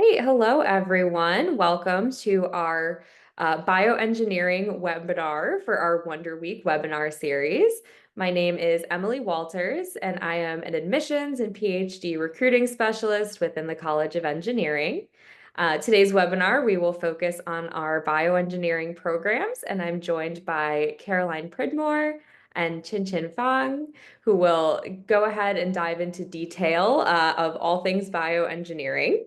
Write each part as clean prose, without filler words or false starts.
Hey, hello everyone. Welcome to our bioengineering webinar for our Wonder Week webinar series. My name is Emily Walters, and I am an admissions and PhD recruiting specialist within the College of Engineering. Today's webinar, we will focus on our bioengineering programs, and I'm joined by Caroline Pridmore and Chin Chin Fang, who will go ahead and dive into detail of all things bioengineering.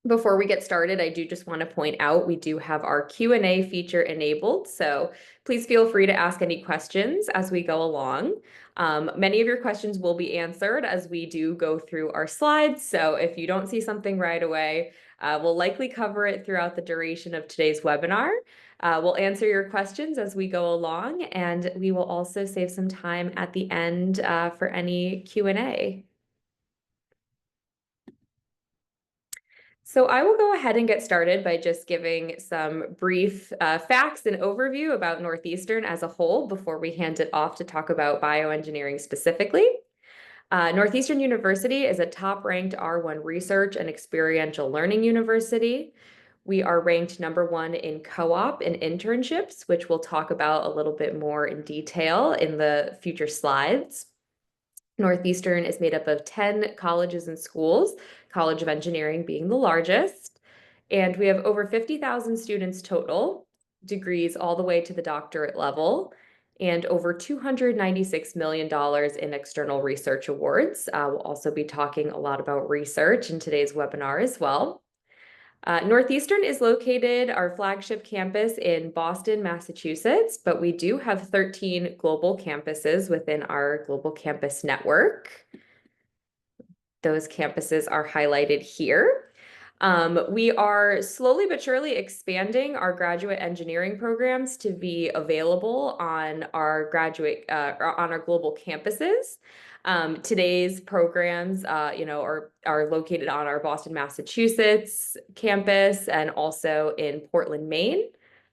Before we get started, I do just want to point out we do have our Q&A feature enabled, so please feel free to ask any questions as we go along. Many of your questions will be answered as we do go through our slides, so if you don't see something right away, we'll likely cover it throughout the duration of today's webinar. We'll answer your questions as we go along, and we will also save some time at the end for any Q&A. So I will go ahead and get started by just giving some brief facts and overview about Northeastern as a whole before we hand it off to talk about bioengineering specifically. Northeastern University is a top-ranked R1 research and experiential learning university. We are ranked #1 in co-op and internships, which we'll talk about a little bit more in detail in the future slides. Northeastern is made up of 10 colleges and schools, College of Engineering being the largest. And we have over 50,000 students total, degrees all the way to the doctorate level, and over $296 million in external research awards. We'll also be talking a lot about research in today's webinar as well. Northeastern is located, our flagship campus in Boston, Massachusetts, but we do have 13 global campuses within our global campus network. Those campuses are highlighted here. We are slowly but surely expanding our graduate engineering programs to be available on our on our global campuses. Today's programs, are located on our Boston, Massachusetts campus and also in Portland, Maine.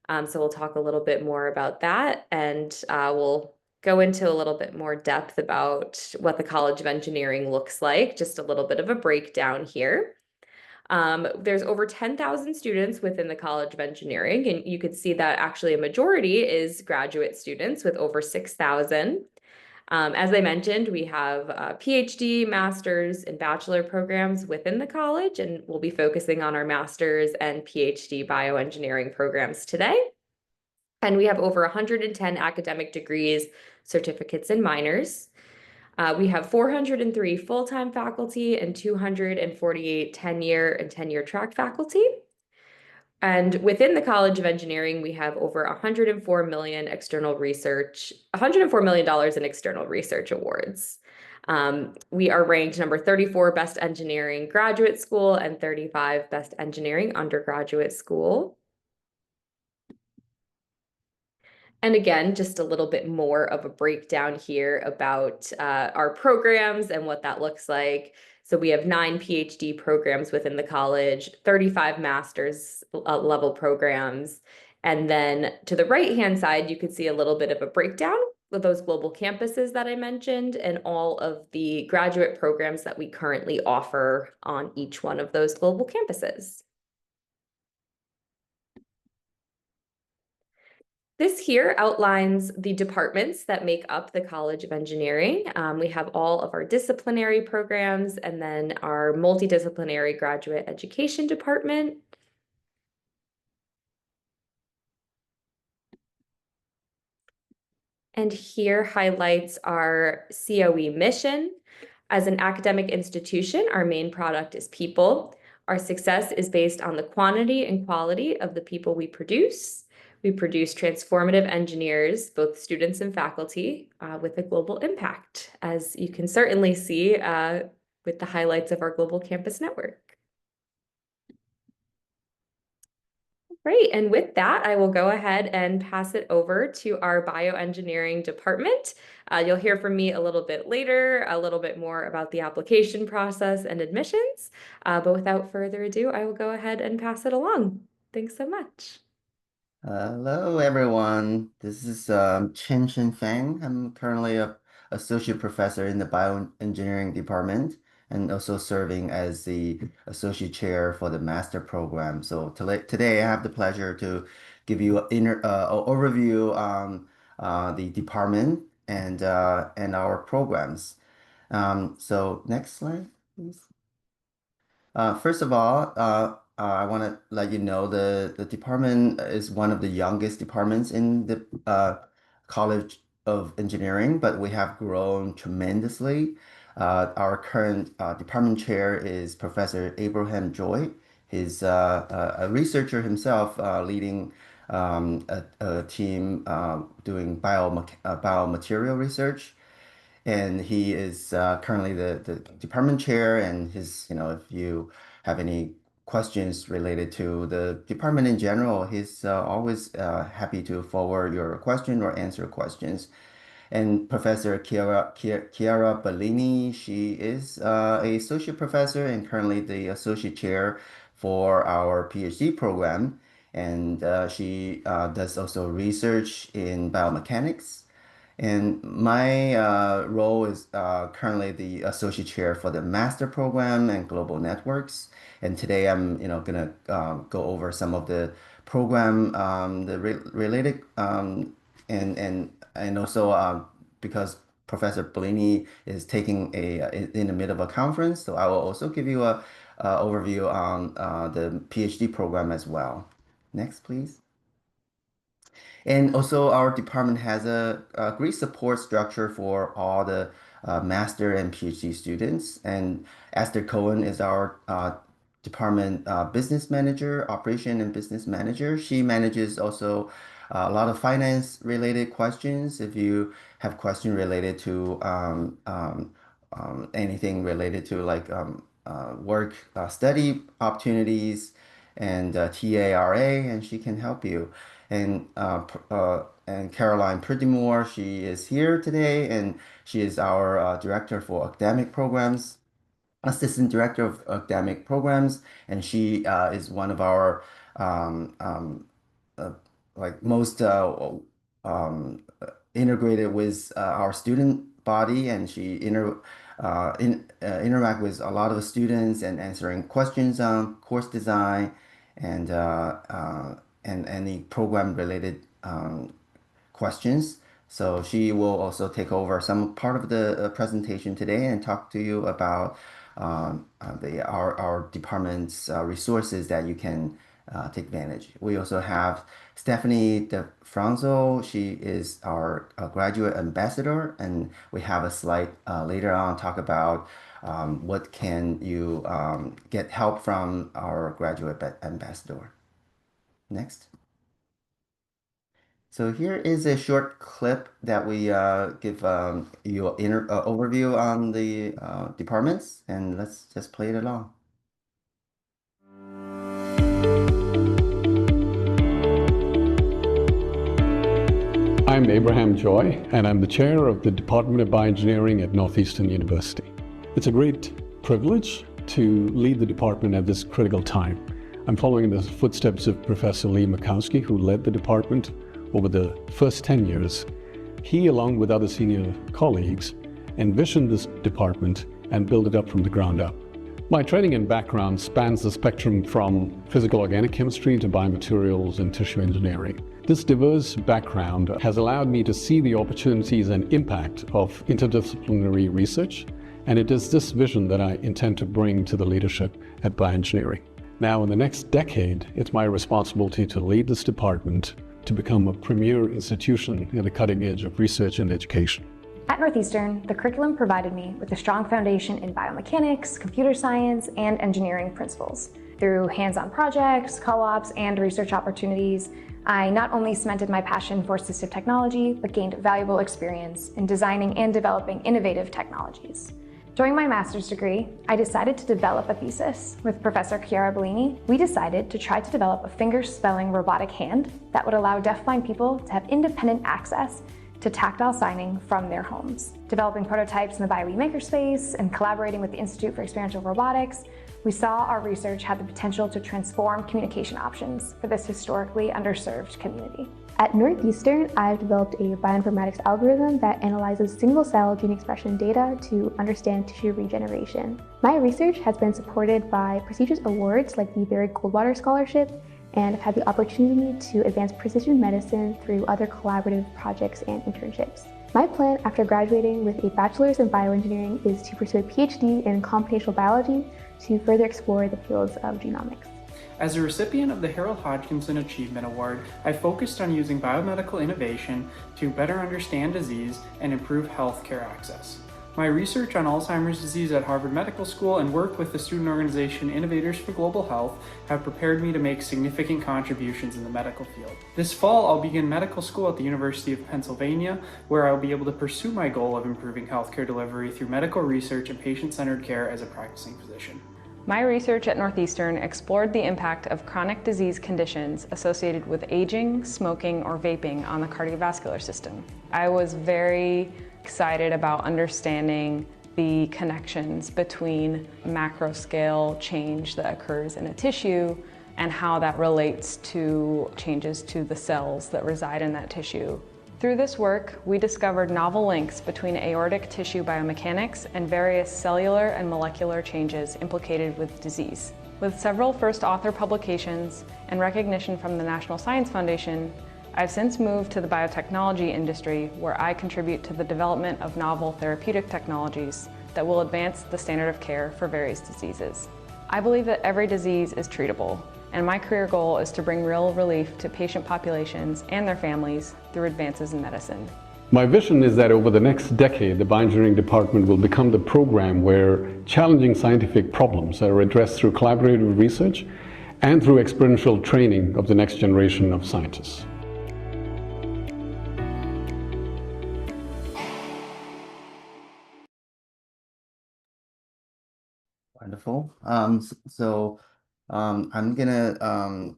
So we'll talk a little bit more about that, and we'll go into a little bit more depth about what the College of Engineering looks like, just a little bit of a breakdown here. There's over 10,000 students within the College of Engineering, and you could see that actually a majority is graduate students with over 6,000. As I mentioned, we have PhD, master's, and bachelor programs within the college, and we'll be focusing on our master's and PhD bioengineering programs today. And we have over 110 academic degrees, certificates, and minors. We have 403 full-time faculty and 248 tenure and tenure track faculty. And within the College of Engineering, we have over $104 million in external research awards. We are ranked number 34 best engineering graduate school and 35 best engineering undergraduate school. And again, just a little bit more of a breakdown here about our programs and what that looks like. So we have 9 PhD programs within the college, 35 master's level programs. And then to the right-hand side, you can see a little bit of a breakdown with those global campuses that I mentioned and all of the graduate programs that we currently offer on each one of those global campuses. This here outlines the departments that make up the College of Engineering. We have all of our disciplinary programs and then our multidisciplinary graduate education department. And here highlights our COE mission. As an academic institution, our main product is people. Our success is based on the quantity and quality of the people we produce. We produce transformative engineers, both students and faculty, with a global impact, as you can certainly see with the highlights of our global campus network. Great, and with that, I will go ahead and pass it over to our bioengineering department. You'll hear from me a little bit later, a little bit more about the application process and admissions. But without further ado, I will go ahead and pass it along. Thanks so much. Hello, everyone. This is Chin Fang. I'm currently a associate professor in the bioengineering department, and also serving as the associate chair for the master program. So today I have the pleasure to give you an overview on the department and our programs. So next slide, please. First of all, I want to let you know the department is one of the youngest departments in the College of Engineering, but we have grown tremendously. Our current department chair is Professor Abraham Joy. He's a researcher himself, leading a team doing biomaterial research, and he is currently the department chair. And if you have any questions related to the department in general, he's always happy to forward your question or answer questions. And Professor Chiara Bellini, she is a associate professor and currently the associate chair for our PhD program. And she does also research in biomechanics. And my role is currently the associate chair for the master program and global networks. And today I'm, gonna go over some of the program, the related, and also because Professor Bellini is taking in the middle of a conference, so I will also give you a overview on the PhD program as well. Next, please. And also, our department has a great support structure for all the master and PhD students. And Esther Cohen is our department business manager, operation and business manager. She manages also a lot of finance related questions. If you have questions related to anything related to like work study opportunities and TARA, and she can help you. And Caroline Pridimore, she is here today, and she is our director for academic programs, assistant director of academic programs, and she is one of our uh, like most integrated with our student body, and she interact with a lot of the students and answering questions on course design and and any program related questions. So she will also take over some part of the presentation today and talk to you about our department's resources that you can take advantage. We also have Stephanie DeFranzo. She is our graduate ambassador, and we have a slide later on talk about what can you get help from our graduate ambassador. Next. So here is a short clip that we give you an overview on the departments, and let's just play it along. I'm Abraham Joy, and I'm the chair of the Department of Bioengineering at Northeastern University. It's a great privilege to lead the department at this critical time. I'm following the footsteps of Professor Lee Makowski, who led the department over the first 10 years. He, along with other senior colleagues, envisioned this department and built it up from the ground up. My training and background spans the spectrum from physical organic chemistry to biomaterials and tissue engineering. This diverse background has allowed me to see the opportunities and impact of interdisciplinary research, and it is this vision that I intend to bring to the leadership at Bioengineering. Now, in the next decade, it's my responsibility to lead this department to become a premier institution at the cutting edge of research and education. At Northeastern, the curriculum provided me with a strong foundation in biomechanics, computer science, and engineering principles. Through hands-on projects, co-ops, and research opportunities, I not only cemented my passion for assistive technology, but gained valuable experience in designing and developing innovative technologies. During my master's degree, I decided to develop a thesis. With Professor Chiara Bellini, we decided to try to develop a finger-spelling robotic hand that would allow deafblind people to have independent access to tactile signing from their homes. Developing prototypes in the BioE makerspace and collaborating with the Institute for Experiential Robotics, we saw our research had the potential to transform communication options for this historically underserved community. At Northeastern, I've developed a bioinformatics algorithm that analyzes single-cell gene expression data to understand tissue regeneration. My research has been supported by prestigious awards like the Barry Goldwater Scholarship, and I've had the opportunity to advance precision medicine through other collaborative projects and internships. My plan after graduating with a bachelor's in bioengineering is to pursue a PhD in computational biology to further explore the fields of genomics. As a recipient of the Harold Hodgkinson Achievement Award, I focused on using biomedical innovation to better understand disease and improve healthcare access. My research on Alzheimer's disease at Harvard Medical School and work with the student organization Innovators for Global Health have prepared me to make significant contributions in the medical field. This fall, I'll begin medical school at the University of Pennsylvania, where I'll be able to pursue my goal of improving healthcare delivery through medical research and patient-centered care as a practicing physician. My research at Northeastern explored the impact of chronic disease conditions associated with aging, smoking, or vaping on the cardiovascular system. I was very excited about understanding the connections between macro scale change that occurs in a tissue and how that relates to changes to the cells that reside in that tissue. Through this work, we discovered novel links between aortic tissue biomechanics and various cellular and molecular changes implicated with disease. With several first author publications and recognition from the National Science Foundation, I've since moved to the biotechnology industry, where I contribute to the development of novel therapeutic technologies that will advance the standard of care for various diseases. I believe that every disease is treatable, and my career goal is to bring real relief to patient populations and their families through advances in medicine. My vision is that over the next decade, the bioengineering department will become the program where challenging scientific problems are addressed through collaborative research and through experiential training of the next generation of scientists. Wonderful. I'm gonna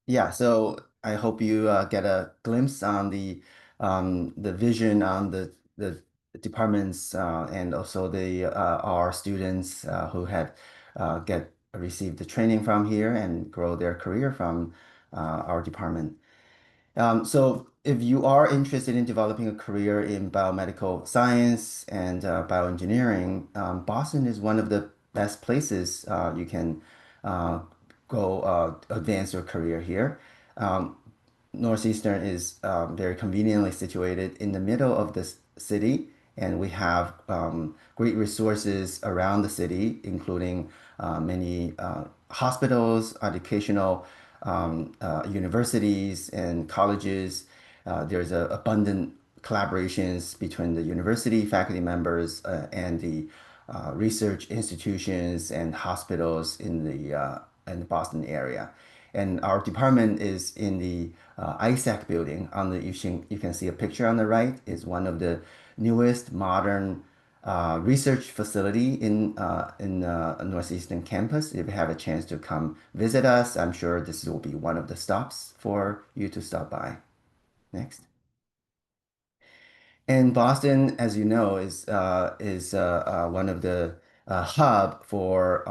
yeah. So I hope you get a glimpse on the vision on the departments and also the our students who have get received the training from here and grow their career from our department. So if you are interested in developing a career in biomedical science and bioengineering, Boston is one of the best places you can uh, go advance your career here. Um, Northeastern is very conveniently situated in the middle of this city, and we have great resources around the city, including many hospitals, educational universities, and colleges. There's abundant collaborations between the university faculty members and the research institutions and hospitals in the Boston area. And our department is in the ISAC building. You can see a picture on the right. Is one of the newest modern research facility in Northeastern campus. If you have a chance to come visit us, I'm sure this will be one of the stops for you to stop by. Next. And Boston, as you know, is one of the hub for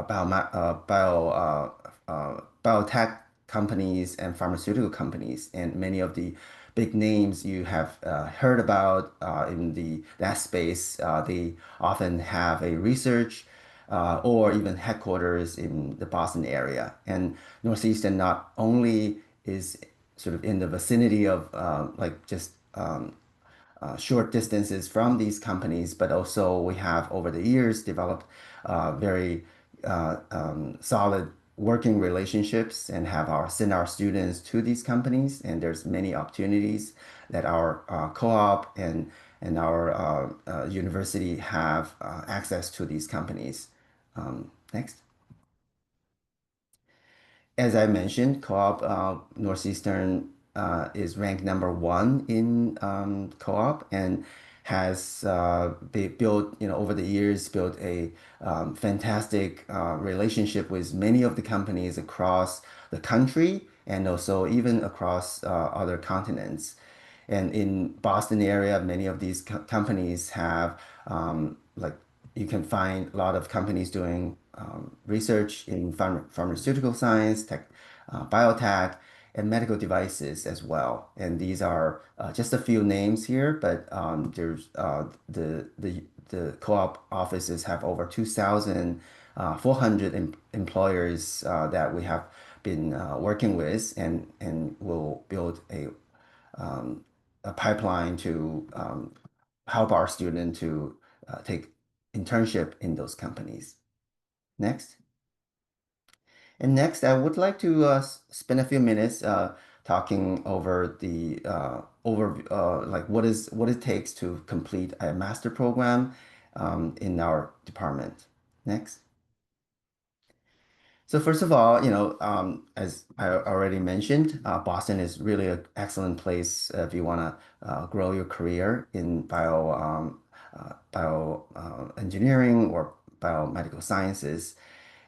biotech companies and pharmaceutical companies, and many of the big names you have heard about in that space. They often have a research or even headquarters in the Boston area. And Northeastern not only is sort of in the vicinity of like just short distances from these companies, but also we have over the years developed very solid working relationships and have send our students to these companies. And there's many opportunities that our co-op and our university have access to these companies. Next. As I mentioned, co-op Northeastern is ranked #1 in co-op and has built, over the years, built a fantastic relationship with many of the companies across the country and also even across other continents. And in Boston area, many of these companies have like you can find a lot of companies doing research in pharmaceutical science, biotech, and medical devices as well. And these are just a few names here, but there's the co-op offices have over 2,400 employers that we have been working with, and will build a pipeline to help our student to take internship in those companies. Next. And next, I would like to spend a few minutes talking over the like what it takes to complete a master program in our department. Next. So first of all, as I already mentioned, Boston is really an excellent place if you want to grow your career in engineering or biomedical sciences.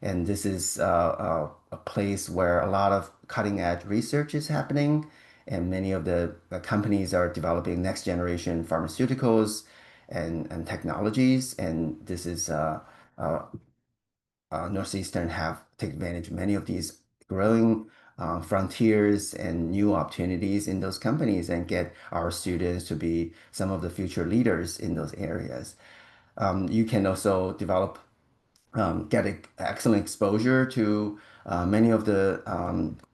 And this is a place where a lot of cutting edge research is happening, and many of the companies are developing next generation pharmaceuticals and technologies. And this is uh, Northeastern have take advantage of many of these growing frontiers and new opportunities in those companies and get our students to be some of the future leaders in those areas. You can also develop get excellent exposure to many of the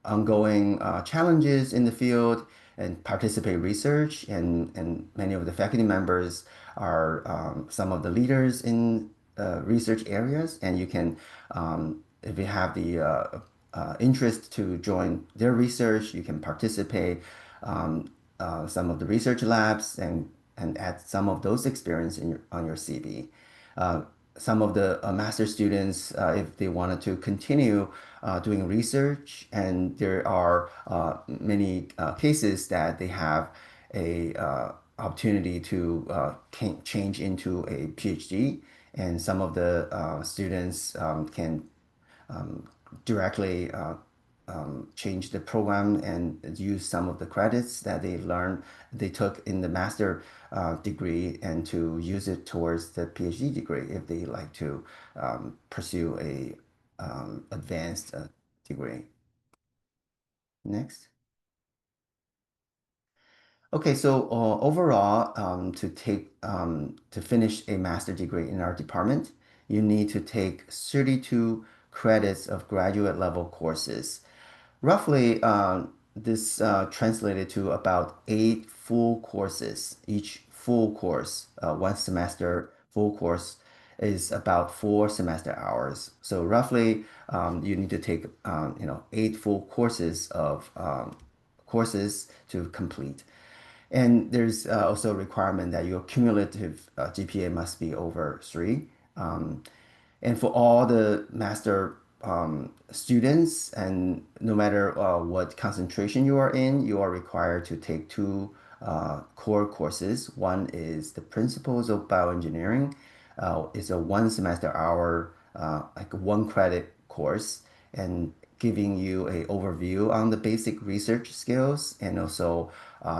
ongoing challenges in the field and participate research, and many of the faculty members are some of the leaders in research areas, and you can if you have the interest to join their research, you can participate some of the research labs and add some of those experience on your CV. Some of the master students, if they wanted to continue doing research, and there are many cases that they have a opportunity to change into a PhD, and some of the students can directly change the program and use some of the credits that they took in the master degree, and to use it towards the PhD degree if they like to pursue a advanced degree. Next. Okay, so overall, to finish a master degree in our department, you need to take 32 credits of graduate level courses. Roughly, this translated to about 8 full courses. Each full course, one semester full course, is about 4 semester hours. So roughly, you need to take 8 full courses of courses to complete. And there's also a requirement that your cumulative GPA must be over 3. And for all the master students, and no matter what concentration you are in, you are required to take 2 core courses. One is the Principles of Bioengineering. It's a 1 semester hour, like 1 credit course, and giving you a overview on the basic research skills, and also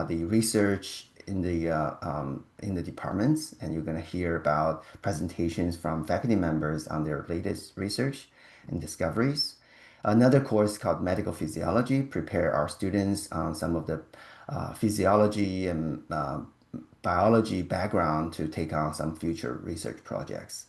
the research in the departments. And you're going to hear about presentations from faculty members on their latest research and discoveries. Another course called Medical Physiology prepare our students on some of the physiology and biology background to take on some future research projects.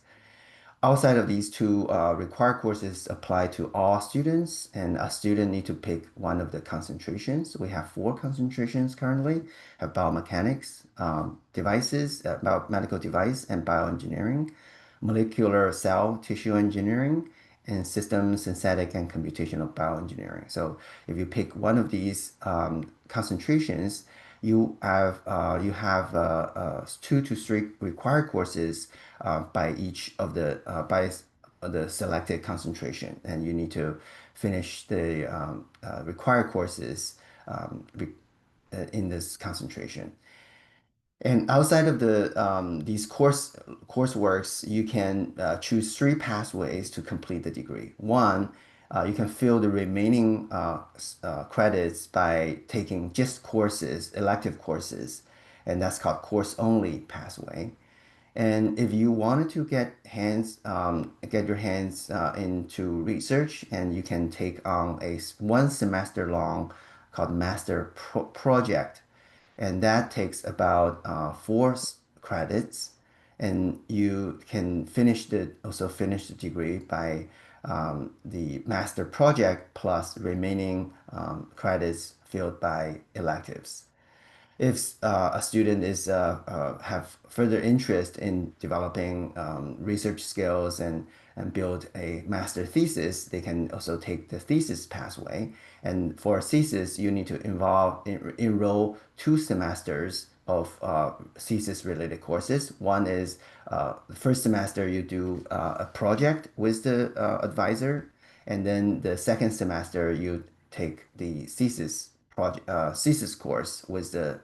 Outside of these 2 required courses apply to all students, and a student need to pick one of the concentrations. We have 4 concentrations currently, have biomechanics, devices, biomedical device and bioengineering, molecular cell tissue engineering, and system synthetic and computational bioengineering. So if you pick one of these concentrations, you have 2 to 3 required courses by each of the selected concentration, and you need to finish the required courses in this concentration. And outside of these courseworks, you can choose 3 pathways to complete the degree. One, you can fill the remaining credits by taking just courses, elective courses, and that's called course-only pathway. And if you wanted to get your hands into research, and you can take on a 1 semester long called project, and that takes about 4 credits, and you can also finish the degree by the master project plus remaining credits filled by electives. If a student is have further interest in developing research skills and build a master thesis, they can also take the thesis pathway. And for a thesis, you need to enroll 2 semesters of thesis related courses. One is the first semester you do a project with the advisor, and then the second semester you take the thesis course with the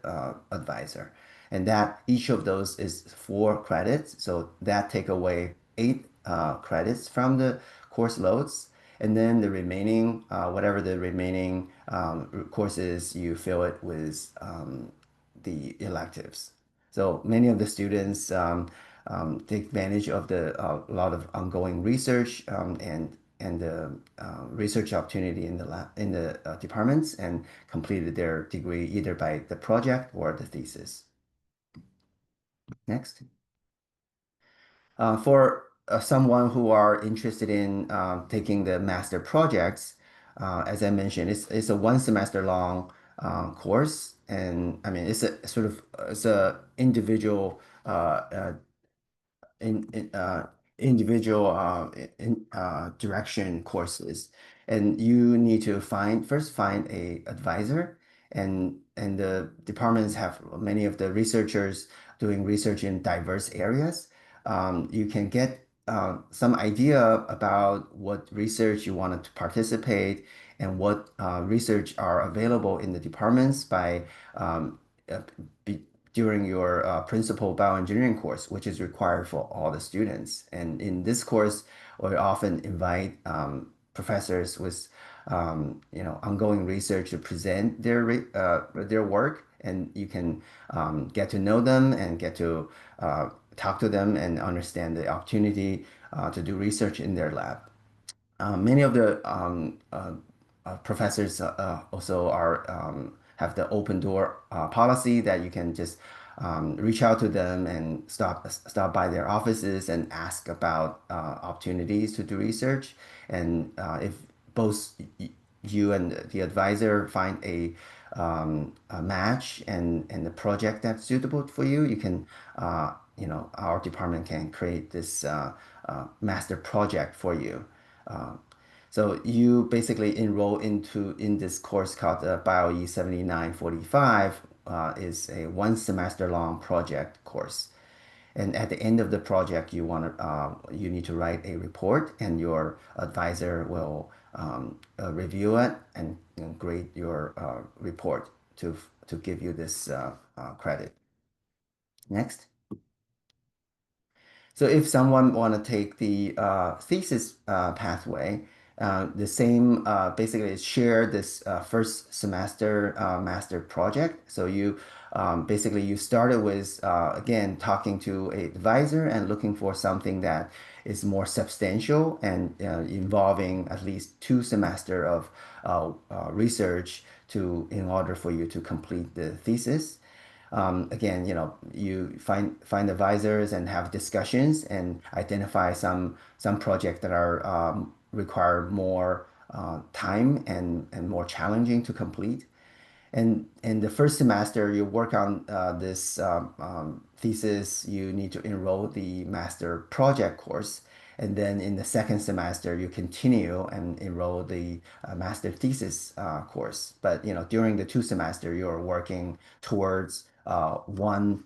advisor, and that each of those is 4 credits. So that take away 8 credits from the course loads, and then the remaining, whatever the remaining courses, you fill it with the electives. So many of the students take advantage of the a lot of ongoing research and the research opportunity in the departments, and completed their degree either by the project or the thesis. Next. For someone who are interested in taking the master projects, as I mentioned, it's a 1 semester long course, and I mean it's a individual in individual direction courses, and you need to first find a advisor, and the departments have many of the researchers doing research in diverse areas. You can get some idea about what research you wanted to participate and what research are available in the departments by uh, be, during your principal bioengineering course, which is required for all the students. And in this course, we often invite professors with ongoing research to present their work, and you can get to know them and get to talk to them and understand the opportunity to do research in their lab. Many of the professors also have the open door policy that you can just reach out to them and stop by their offices and ask about opportunities to do research. And if both you and the advisor find a match and the project that's suitable for you, you can our department can create this master project for you. Uh, so you basically enroll in this course called the BioE 7945, is a 1 semester long project course. And at the end of the project, you need to write a report, and your advisor will review it and grade your report to give you this credit. Next. So if someone want to take the thesis pathway, the same basically share this first semester master project. So you basically you started with again talking to an advisor and looking for something that is more substantial and involving at least 2 semester of research in order for you to complete the thesis. Again, you find advisors and have discussions and identify some projects that are require more time and more challenging to complete. And in the first semester, you work on this thesis, you need to enroll the master project course. And then in the second semester, you continue and enroll the master thesis course. But during the 2 semester, you're working towards one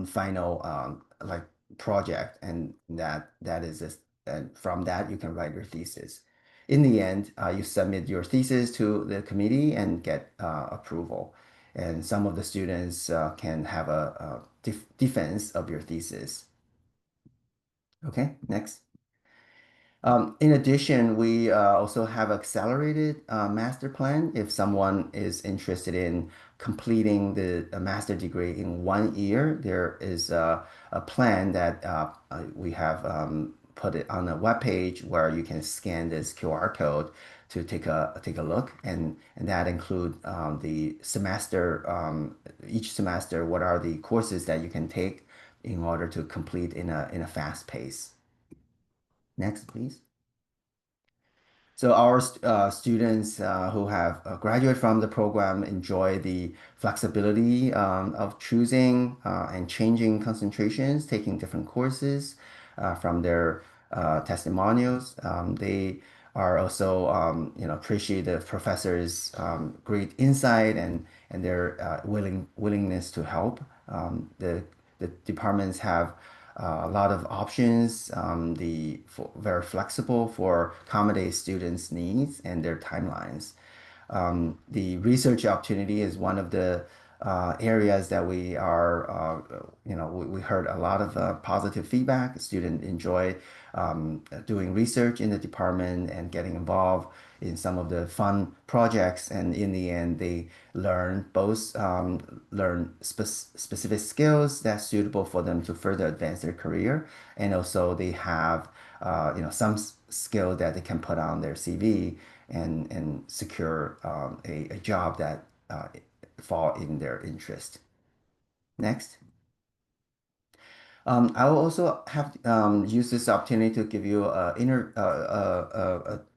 final like project, and that is this, and from that you can write your thesis. In the end, you submit your thesis to the committee and get approval. And some of the students can have a defense of your thesis. Okay, next. In addition, we also have accelerated master plan. If someone is interested in completing the master degree in 1 year, there is a plan that we have put it on a web page where you can scan this QR code to take a look, and that include the semester, each semester, what are the courses that you can take in order to complete in a fast pace. Next, please. So our students who have graduated from the program enjoy the flexibility of choosing and changing concentrations, taking different courses from their testimonials. They are also, appreciate the professors' great insight and their willingness to help. The departments have a lot of options, very flexible for accommodate students' needs and their timelines. The research opportunity is one of the areas that we are, we heard a lot of positive feedback. Students enjoy doing research in the department and getting involved in some of the fun projects. And in the end, they learn both learn specific skills that's suitable for them to further advance their career, and also they have some skill that they can put on their CV and secure a job that fall in their interest. Next. I will also have use this opportunity to give you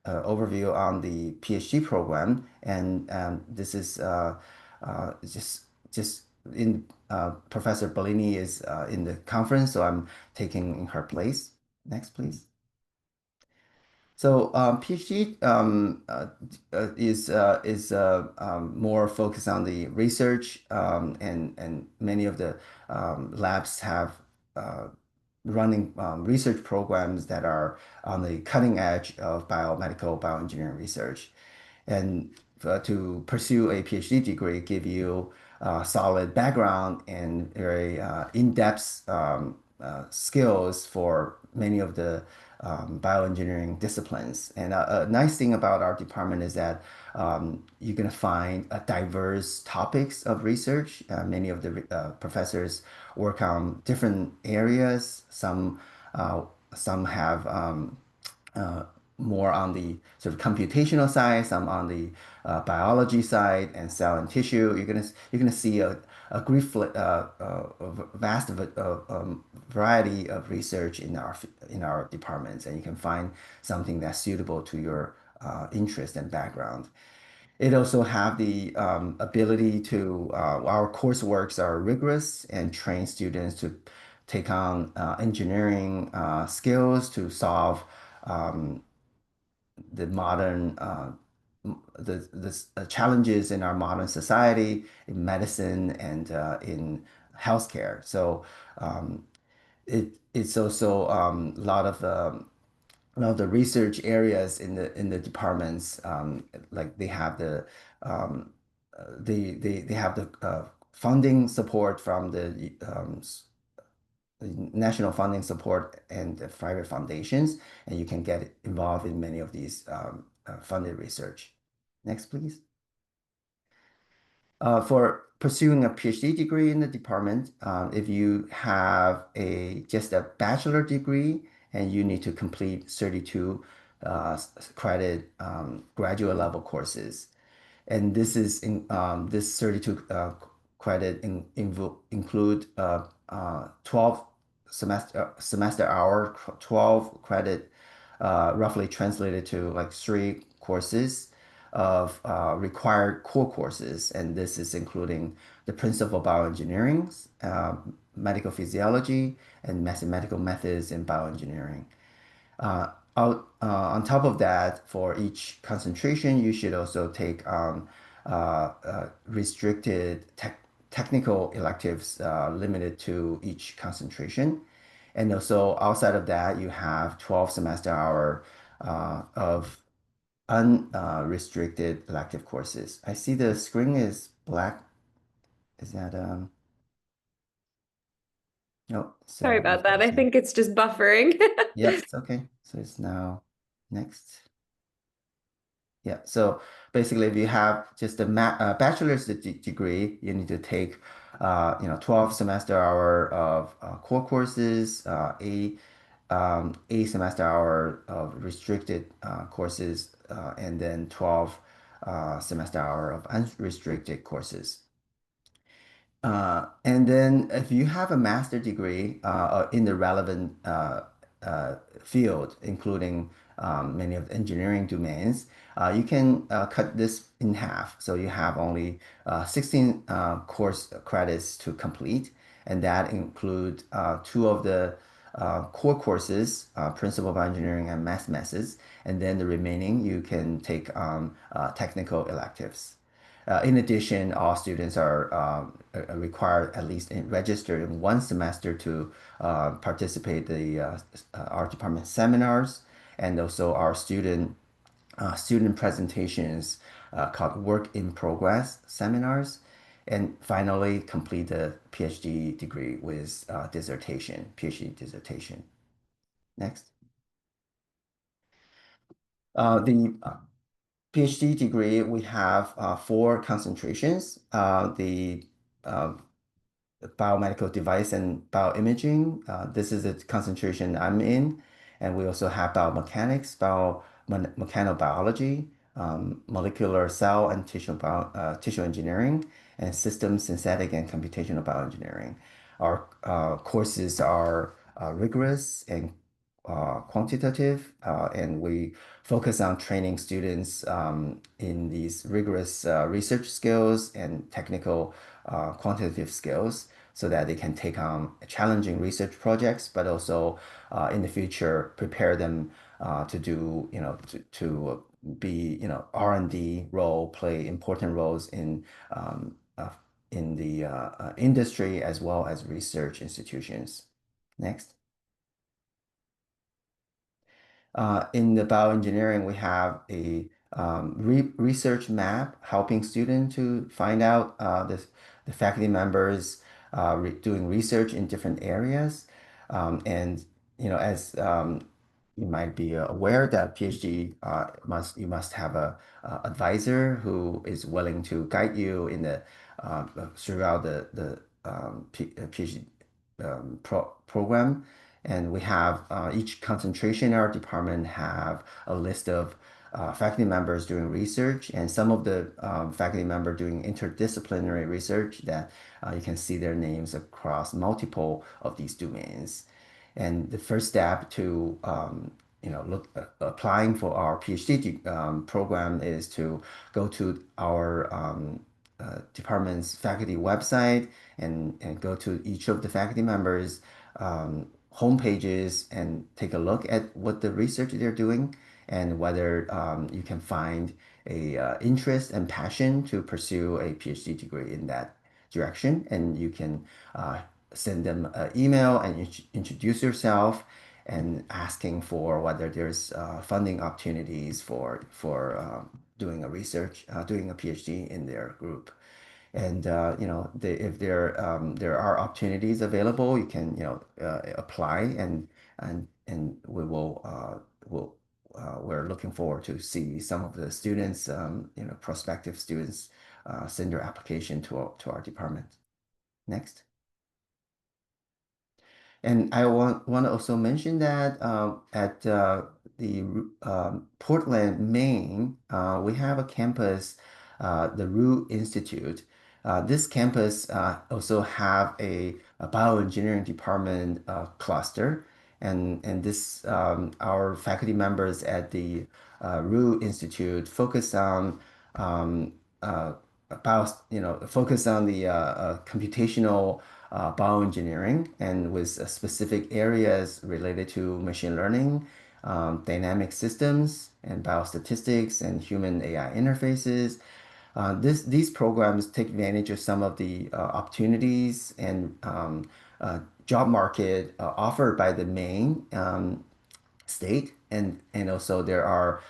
overview on the PhD program, and this is just in Professor Bellini is in the conference, so I'm taking her place. Next, please. So PhD is more focused on the research, and many of the labs have running research programs that are on the cutting edge of biomedical bioengineering research. And to pursue a PhD degree give you solid background and very in-depth skills for many of the bioengineering disciplines. And a nice thing about our department is that you're going to find diverse topics of research. Many of the professors work on different areas. Some have more on the sort of computational side, some on the biology side, and cell and tissue. You're gonna see a great vast variety of research in our departments, and you can find something that's suitable to your interest and background. It also have the ability to, our courseworks are rigorous and train students to take on engineering skills to solve the modern challenges in our modern society, in medicine and in healthcare. So it's also a lot of the research areas in the departments, like they have the funding support from the national funding support and the private foundations, and you can get involved in many of these funded research. Next, please. For pursuing a PhD degree in the department, if you have just a bachelor degree and you need to complete 32 credit graduate level courses, and this 32 credit include 12 semester hour, 12 credit, roughly translated to like 3 courses of required core courses, and this is including the principle of bioengineering, medical physiology, and mathematical methods in bioengineering. On top of that, for each concentration, you should also take restricted technical electives limited to each concentration. And also outside of that, you have 12 semester hour of unrestricted elective courses. I see the screen is black. Is that no, Sorry so about that. I think it's just buffering. yep, it's okay. So it's now next. Yeah, so basically, if you have just a bachelor's degree, you need to take 12 semester hour of core courses, 8 semester hour of restricted courses, and then 12 semester hour of unrestricted courses. And then if you have a master degree in the relevant field, including many of the engineering domains, you can cut this in half. So you have only 16 course credits to complete, and that include two of the core courses, Principle of Engineering and Math Methods, and then the remaining you can take technical electives. In addition, all students are required at least register in one semester to participate our department seminars, and also our student presentations called work in progress seminars, and finally complete the PhD degree with PhD dissertation. Next. The PhD degree, we have four concentrations. The biomedical device and bioimaging. This is the concentration I'm in. And we also have biomechanics, mechanobiology, molecular cell and tissue engineering, and system synthetic and computational bioengineering. Our courses are rigorous and quantitative, and we focus on training students in these rigorous research skills and technical quantitative skills so that they can take on challenging research projects, but also in the future prepare them to do, to be, R&D role, play important roles in the industry as well as research institutions. Next. In the bioengineering, we have a research map helping students to find out the faculty members doing research in different areas. And as you might be aware that PhD you must have a advisor who is willing to guide you in the throughout the PhD program. And we have each concentration in our department have a list of faculty members doing research, and some of the faculty members doing interdisciplinary research that you can see their names across multiple of these domains. And the first step to applying for our PhD program is to go to our department's faculty website and go to each of the faculty members' home pages and take a look at what the research they're doing and whether you can find a interest and passion to pursue a PhD degree in that direction. And you can send them an email and introduce yourself and asking for whether there's funding opportunities for doing a PhD in their group. And if there are opportunities available, you can apply, and we're looking forward to see some of the students, prospective students, send their application to our department. Next. And I want to also mention that at the Portland, Maine, we have a campus, the Root Institute. This campus also have a bioengineering department cluster, and this our faculty members at the Root Institute focus on focus on the computational bioengineering and with specific areas related to machine learning, dynamic systems, and biostatistics and human AI interfaces. These programs take advantage of some of the opportunities and job market offered by the Maine state, and also there are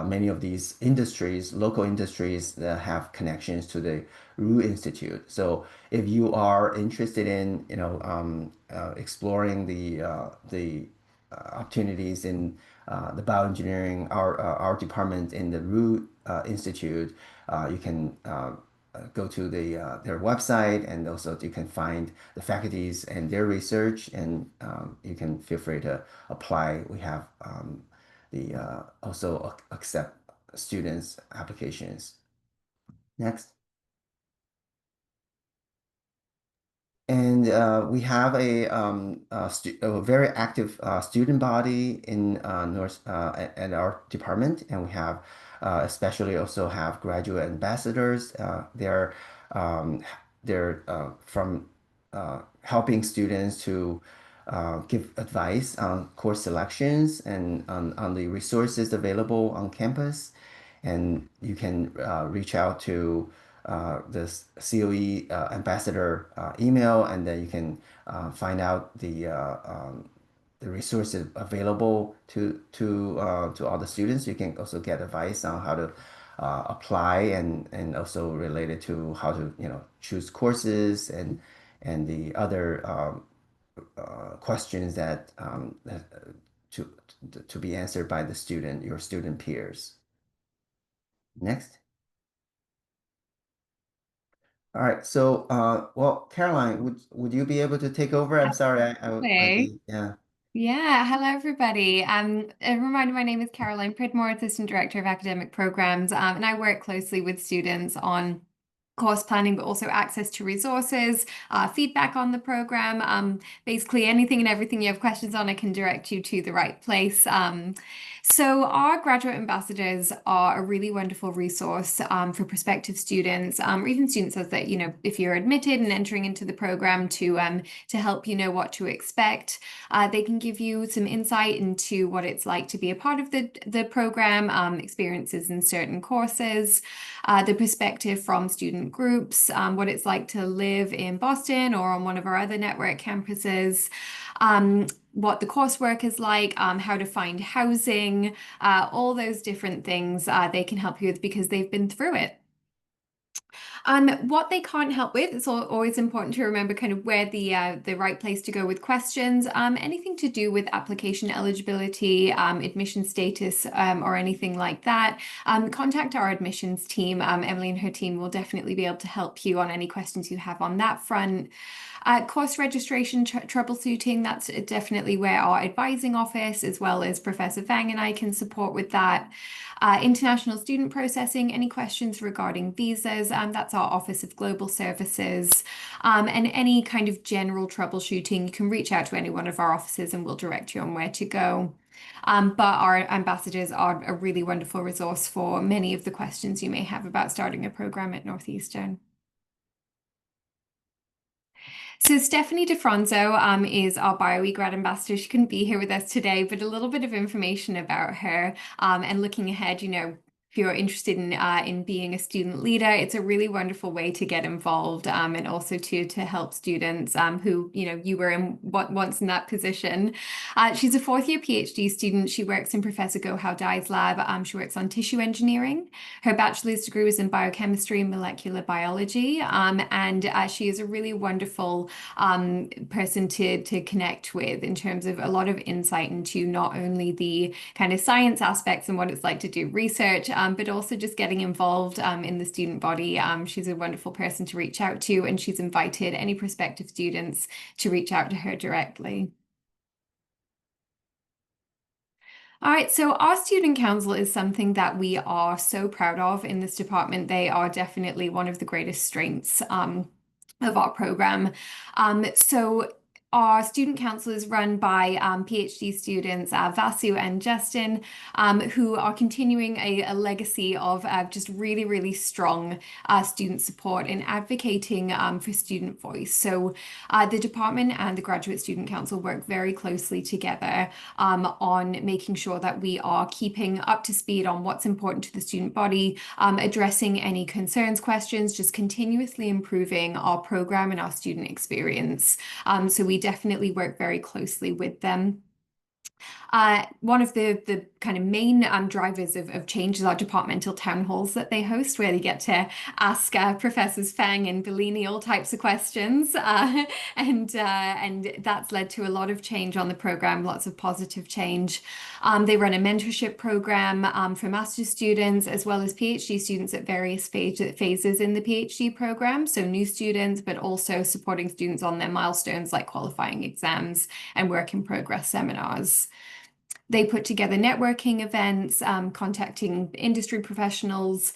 many of these industries, local industries that have connections to the Root Institute. So if you are interested in exploring the opportunities in the bioengineering, our department in the Root Institute, you can go to their website, and also you can find the faculties and their research, and you can feel free to apply. We have the also accept students' applications. Next. And we have a very active student body in North at our department, and we have especially also have graduate ambassadors. Um, they're from helping students to give advice on course selections and on the resources available on campus. And you can reach out to this COE ambassador email, and then you can find out the resources available to all the students. You can also get advice on how to apply, and also related to how to choose courses, and the other questions that to to be answered by the student, your student peers. Next. All right. So, well, Caroline, would you be able to take over? I'm sorry, I Absolutely. did, yeah. Yeah, hello everybody. A reminder, my name is Caroline Pridmore, Assistant Director of Academic Programs, and I work closely with students on course planning, but also access to resources, feedback on the program. Basically anything and everything you have questions on, I can direct you to the right place. So our graduate ambassadors are a really wonderful resource for prospective students, or even students as that, if you're admitted and entering into the program to help you know what to expect. They can give you some insight into what it's like to be a part of the program, experiences in certain courses, the perspective from student groups, what it's like to live in Boston or on one of our other network campuses, what the coursework is like, how to find housing, all those different things they can help you with because they've been through it. What they can't help with, it's always important to remember kind of where the right place to go with questions. Anything to do with application eligibility, admission status, or anything like that. Contact our admissions team. Emily and her team will definitely be able to help you on any questions you have on that front. Course registration troubleshooting, that's definitely where our advising office, as well as Professor Fang and I, can support with that. International student processing, any questions regarding visas, that's our Office of Global Services. And any kind of general troubleshooting, you can reach out to any one of our offices and we'll direct you on where to go. But our ambassadors are a really wonderful resource for many of the questions you may have about starting a program at Northeastern. So Stephanie DeFronzo is our BioE grad ambassador. She couldn't be here with us today, but a little bit of information about her and looking ahead, if you're interested in being a student leader, it's a really wonderful way to get involved and also to help students who, you were once in that position. She's a fourth year PhD student. She works in Professor Gohao Dai's lab. She works on tissue engineering. Her bachelor's degree was in biochemistry and molecular biology. And she is a really wonderful person to connect with in terms of a lot of insight into not only the kind of science aspects and what it's like to do research, but also just getting involved in the student body. She's a wonderful person to reach out to, and she's invited any prospective students to reach out to her directly. All right, so our student council is something that we are so proud of in this department. They are definitely one of the greatest strengths of our program. So our student council is run by PhD students Vasu and Justin, who are continuing a legacy of just really, really strong student support and advocating for student voice. So the department and the Graduate Student Council work very closely together on making sure that we are keeping up to speed on what's important to the student body, addressing any concerns, questions, just continuously improving our program and our student experience. So we definitely work very closely with them. One of the kind of main drivers of change is our departmental town halls that they host, where they get to ask Professors Feng and Bellini all types of questions, and that's led to a lot of change on the program, lots of positive change. They run a mentorship program for master's students as well as PhD students at various phases in the PhD program. So new students, but also supporting students on their milestones like qualifying exams and work in progress seminars. They put together networking events, contacting industry professionals.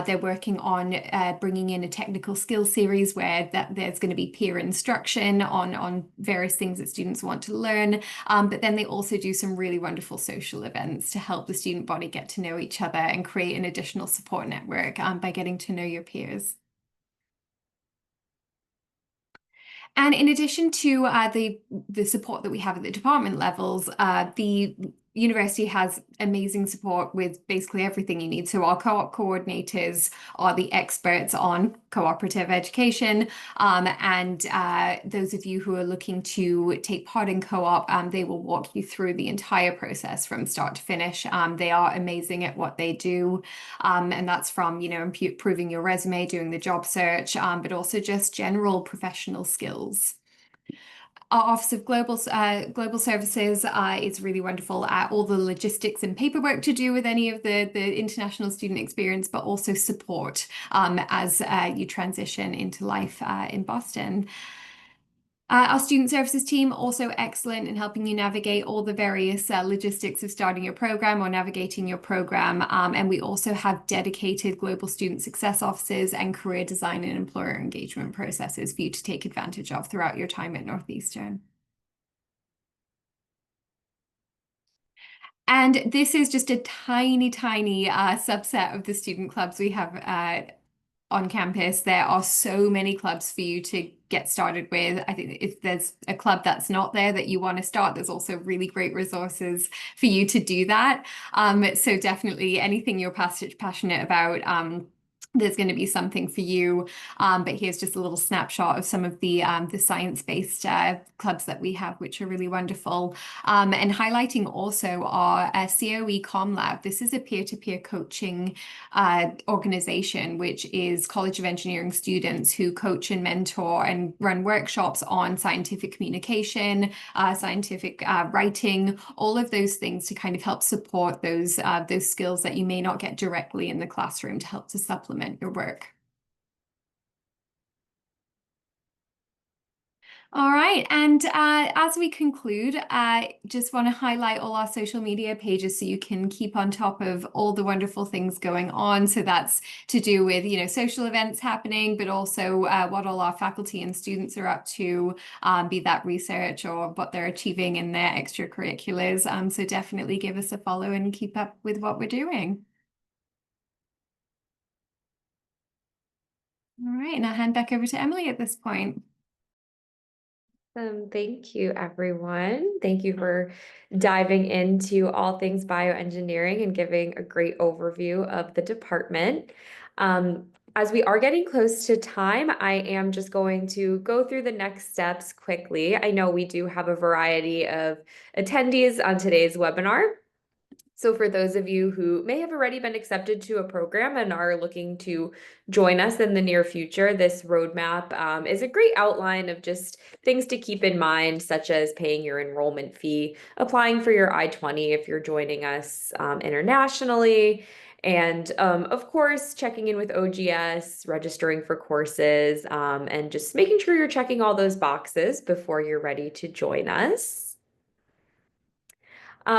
They're working on bringing in a technical skills series where there's going to be peer instruction on various things that students want to learn. But then they also do some really wonderful social events to help the student body get to know each other and create an additional support network by getting to know your peers. And in addition to the support that we have at the department levels, the university has amazing support with basically everything you need. So our co-op coordinators are the experts on cooperative education. And those of you who are looking to take part in co-op, they will walk you through the entire process from start to finish. They are amazing at what they do. And that's from, improving your resume, doing the job search, but also just general professional skills. Our Office of Global Services is really wonderful at all the logistics and paperwork to do with any of the international student experience, but also support as you transition into life in Boston. Our student services team also excellent in helping you navigate all the various logistics of starting your program or navigating your program. And we also have dedicated global student success offices and career design and employer engagement processes for you to take advantage of throughout your time at Northeastern. And this is just a tiny, tiny subset of the student clubs we have on campus. There are so many clubs for you to get started with. I think if there's a club that's not there that you want to start, there's also really great resources for you to do that. So definitely anything you're passionate about, there's going to be something for you. But here's just a little snapshot of some of the science-based clubs that we have, which are really wonderful. And highlighting also our COE Com Lab. This is a peer-to-peer coaching organization, which is College of Engineering students who coach and mentor and run workshops on scientific communication, scientific writing, all of those things to kind of help support those skills that you may not get directly in the classroom to help to supplement your work. All right, and as we conclude, I just want to highlight all our social media pages so you can keep on top of all the wonderful things going on. So that's to do with, social events happening, but also what all our faculty and students are up to, be that research or what they're achieving in their extracurriculars. So definitely give us a follow and keep up with what we're doing. All right, and I'll hand back over to Emily at this point. Thank you, everyone. Thank you for diving into all things bioengineering and giving a great overview of the department. As we are getting close to time, I am just going to go through the next steps quickly. I know we do have a variety of attendees on today's webinar. So for those of you who may have already been accepted to a program and are looking to join us in the near future, this roadmap is a great outline of just things to keep in mind, such as paying your enrollment fee, applying for your I-20 if you're joining us internationally, and of course, checking in with OGS, registering for courses, and just making sure you're checking all those boxes before you're ready to join us.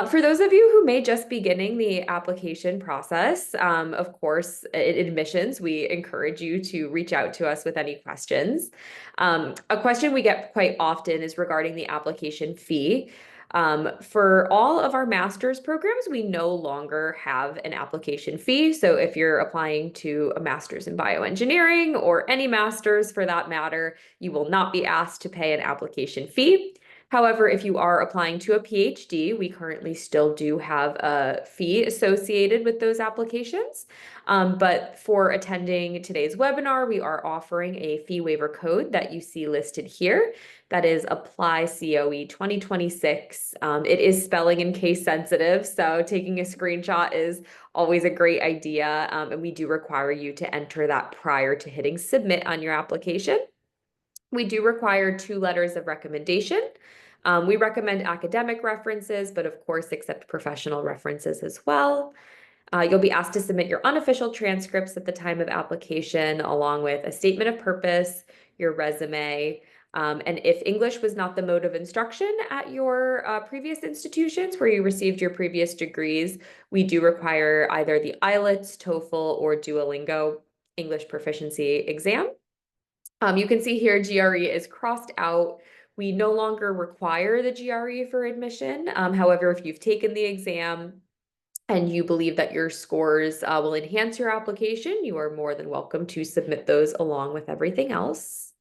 For those of you who may just be beginning the application process, of course, in admissions, we encourage you to reach out to us with any questions. A question we get quite often is regarding the application fee. For all of our master's programs, we no longer have an application fee. So if you're applying to a master's in bioengineering or any master's for that matter, you will not be asked to pay an application fee. However, if you are applying to a PhD, we currently still do have a fee associated with those applications. But for attending today's webinar, we are offering a fee waiver code that you see listed here. That is Apply COE 2026. It is spelling and case sensitive, so taking a screenshot is always a great idea. And we do require you to enter that prior to hitting submit on your application. We do require 2 letters of recommendation. We recommend academic references, but of course accept professional references as well. You'll be asked to submit your unofficial transcripts at the time of application, along with a statement of purpose, your resume, and if English was not the mode of instruction at your previous institutions where you received your previous degrees, we do require either the IELTS, TOEFL, or Duolingo English proficiency exam. You can see here GRE is crossed out. We no longer require the GRE for admission. However, if you've taken the exam and you believe that your scores will enhance your application, you are more than welcome to submit those along with everything else.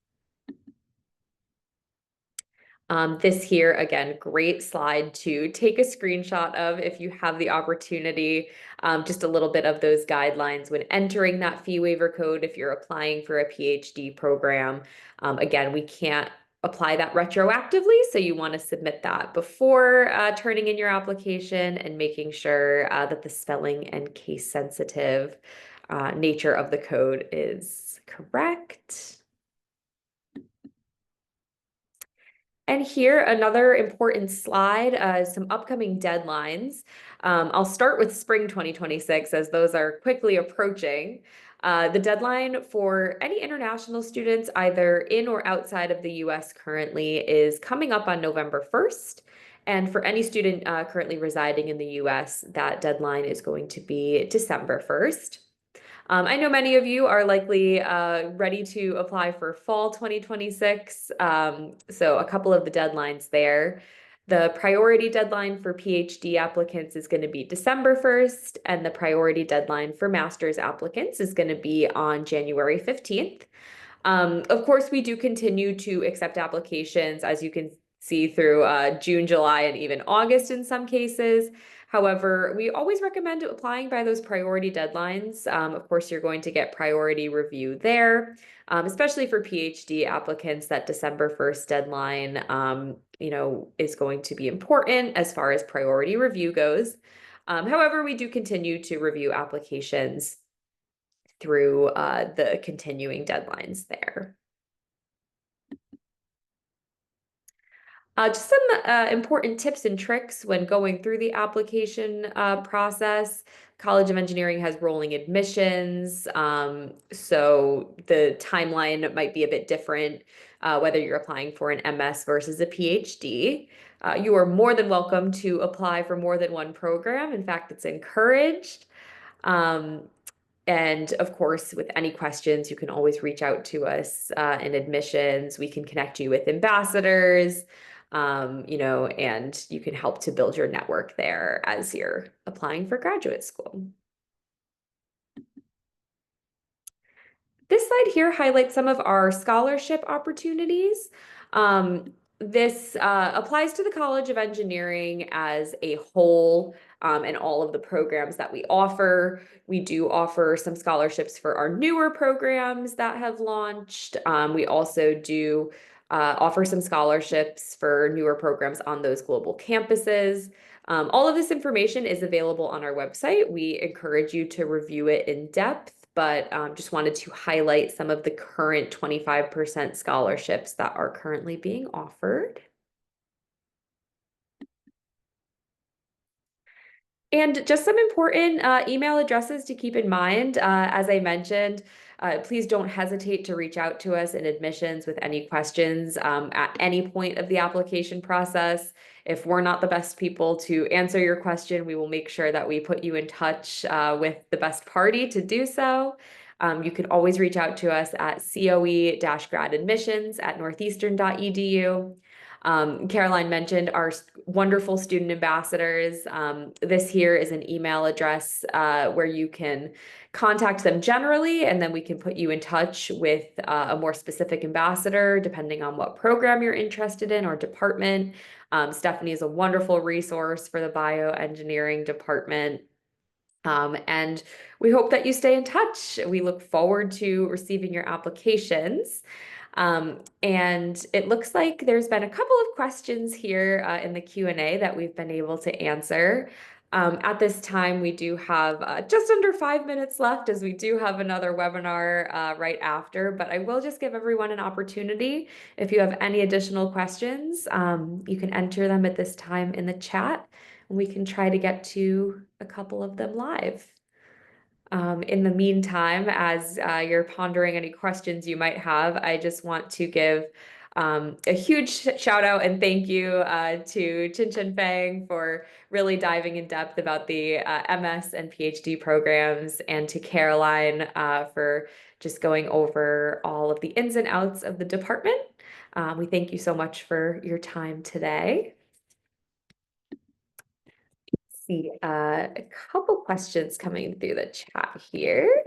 This here, again, great slide to take a screenshot of if you have the opportunity. Just a little bit of those guidelines when entering that fee waiver code if you're applying for a PhD program. Again, we can't apply that retroactively, so you want to submit that before turning in your application and making sure that the spelling and case sensitive nature of the code is correct. And here, another important slide, some upcoming deadlines. I'll start with spring 2026 as those are quickly approaching. The deadline for any international students, either in or outside of the US currently, is coming up on November 1st. And for any student currently residing in the US, that deadline is going to be December 1st. I know many of you are likely ready to apply for fall 2026. So a couple of the deadlines there. The priority deadline for PhD applicants is going to be December 1st, and the priority deadline for master's applicants is going to be on January 15th. Of course, we do continue to accept applications, as you can see, through June, July, and even August in some cases. However, we always recommend applying by those priority deadlines. Of course, you're going to get priority review there, especially for PhD applicants. That December 1st deadline, is going to be important as far as priority review goes. However, we do continue to review applications through the continuing deadlines there. Just some important tips and tricks when going through the application process. College of Engineering has rolling admissions, so the timeline might be a bit different whether you're applying for an MS versus a PhD. You are more than welcome to apply for more than one program. In fact, it's encouraged. And of course, with any questions, you can always reach out to us in admissions. We can connect you with ambassadors, and you can help to build your network there as you're applying for graduate school. This slide here highlights some of our scholarship opportunities. This applies to the College of Engineering as a whole and all of the programs that we offer. We do offer some scholarships for our newer programs that have launched. We also do offer some scholarships for newer programs on those global campuses. All of this information is available on our website. We encourage you to review it in depth, but just wanted to highlight some of the current 25% scholarships that are currently being offered. And just some important email addresses to keep in mind. As I mentioned, please don't hesitate to reach out to us in admissions with any questions at any point of the application process. If we're not the best people to answer your question, we will make sure that we put you in touch with the best party to do so. You can always reach out to us at coe-gradadmissions@northeastern.edu. Caroline mentioned our wonderful student ambassadors. This here is an email address where you can contact them generally, and then we can put you in touch with a more specific ambassador depending on what program you're interested in or department. Stephanie is a wonderful resource for the bioengineering department. And we hope that you stay in touch. We look forward to receiving your applications. And it looks like there's been a couple of questions here in the Q&A that we've been able to answer. At this time, we do have just under 5 minutes left, as we do have another webinar right after, but I will just give everyone an opportunity. If you have any additional questions, you can enter them at this time in the chat, and we can try to get to a couple of them live. In the meantime, as you're pondering any questions you might have, I just want to give a huge shout out and thank you to Chin Fang for really diving in depth about the MS and PhD programs, and to Caroline for just going over all of the ins and outs of the department. We thank you so much for your time today. See a couple questions coming through the chat here.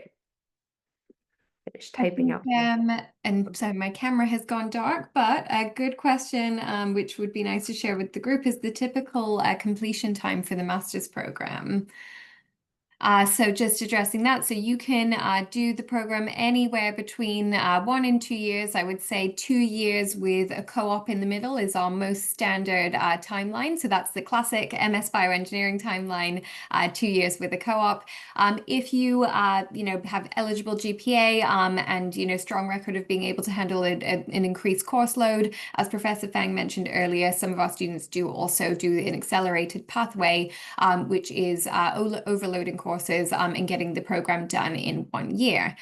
Finish typing out. And so my camera has gone dark, but a good question, which would be nice to share with the group, is the typical completion time for the master's program. So just addressing that, so you can do the program anywhere between 1 and 2 years. I would say 2 years with a co-op in the middle is our most standard timeline. So that's the classic MS Bioengineering timeline, 2 years with a co-op. If you have eligible GPA and strong record of being able to handle an increased course load, as Professor Fang mentioned earlier, some of our students do also do an accelerated pathway, which is overloading courses and getting the program done in 1 year.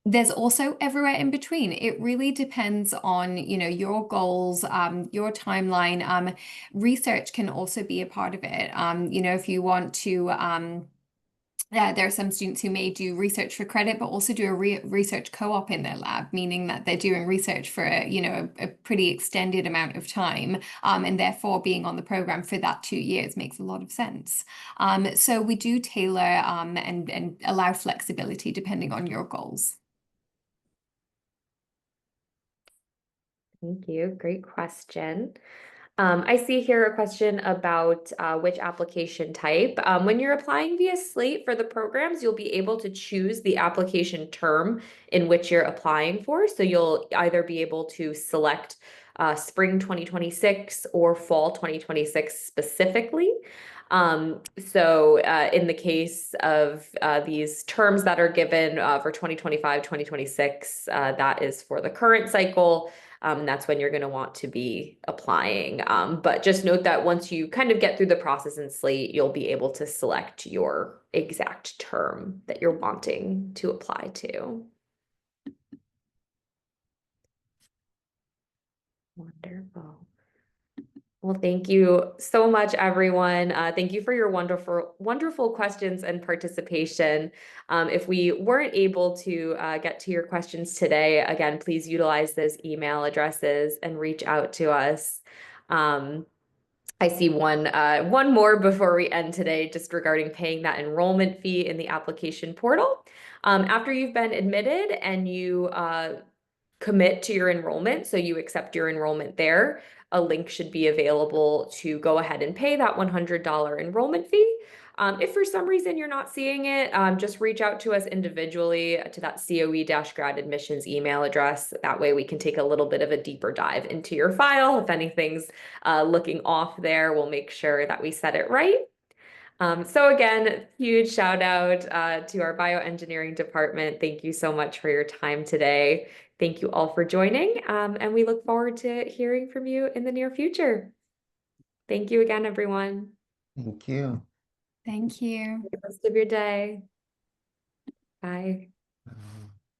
There's also everywhere in between. It really depends on, your goals, your timeline. Research can also be a part of it. If you want to, there are some students who may do research for credit, but also do a research co-op in their lab, meaning that they're doing research for a pretty extended amount of time, and therefore being on the program for that 2 years makes a lot of sense. So we do tailor and allow flexibility depending on your goals. Thank you. Great question. I see here a question about which application type. When you're applying via Slate for the programs, you'll be able to choose the application term in which you're applying for. So you'll either be able to select spring 2026 or fall 2026 specifically. So in the case of these terms that are given for 2025, 2026, that is for the current cycle. That's when you're going to want to be applying. But just note that once you kind of get through the process in Slate, you'll be able to select your exact term that you're wanting to apply to. Wonderful. Well, thank you so much, everyone. Thank you for your wonderful questions and participation. If we weren't able to get to your questions today, again, please utilize those email addresses and reach out to us. I see one more before we end today, just regarding paying that enrollment fee in the application portal. After you've been admitted and you commit to your enrollment, so you accept your enrollment there, a link should be available to go ahead and pay that $100 enrollment fee. If for some reason you're not seeing it, just reach out to us individually to that COE-grad admissions email address. That way we can take a little bit of a deeper dive into your file. If anything's looking off there, we'll make sure that we set it right. So again, huge shout out to our bioengineering department. Thank you so much for your time today. Thank you all for joining, and we look forward to hearing from you in the near future. Thank you again, everyone. Thank you. Thank you. Have the rest of your day. Bye.